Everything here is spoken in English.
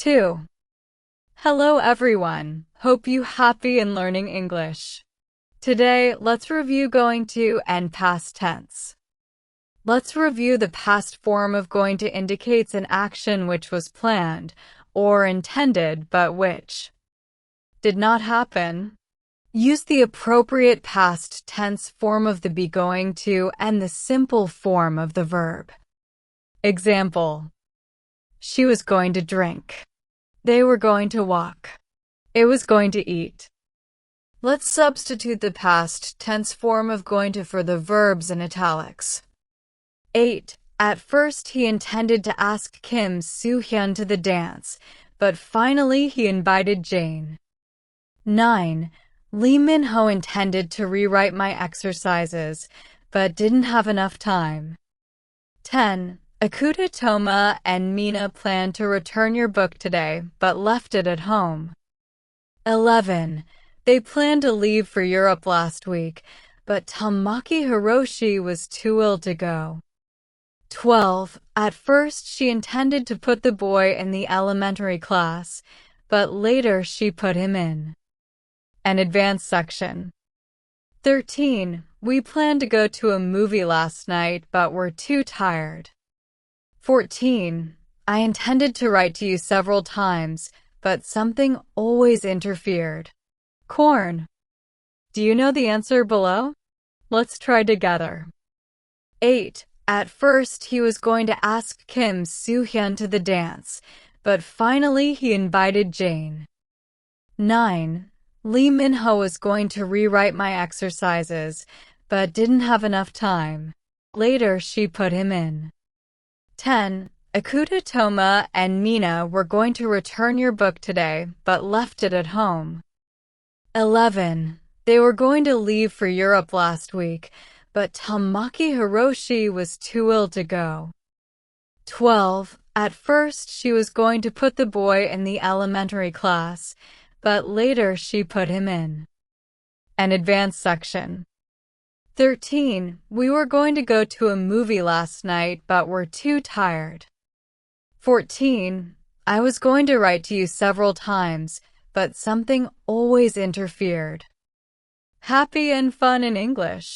2. Hello everyone. Hope you happy and learning English. Today, let's review going to and past tense. Let's review the past form of going to indicates an action which was planned or intended but which did not happen. Use the appropriate past tense form of the be going to and the simple form of the verb. Example: she was going to drink. They were going to walk. It was going to eat. Let's substitute the past tense form of going to for the verbs in italics. 8. At first he intended to ask Kim Soo-hyun to the dance, but finally he invited Jane. 9. Lee Min-ho intended to rewrite my exercises, but didn't have enough time. 10. Akuta Toma and Mina planned to return your book today, but left it at home. 11. They planned to leave for Europe last week, but Tamaki Hiroshi was too ill to go. 12. At first she intended to put the boy in the elementary class, but later she put him in an advanced section. 13. We planned to go to a movie last night, but were too tired. 14. I intended to write to you several times, but something always interfered. Corn. Do you know the answer below? Let's try together. 8. At first he was going to ask Kim Soo-hyun to the dance, but finally he invited Jane. 9. Lee Min-ho was going to rewrite my exercises, but didn't have enough time. Later she put him in. 10. Akuta Toma and Mina were going to return your book today, but left it at home. 11. They were going to leave for Europe last week, but Tamaki Hiroshi was too ill to go. 12. At first she was going to put the boy in the elementary class, but later she put him in an advanced section. 13. We were going to go to a movie last night, but were too tired. 14. I was going to write to you several times, but something always interfered. Happy and fun in English.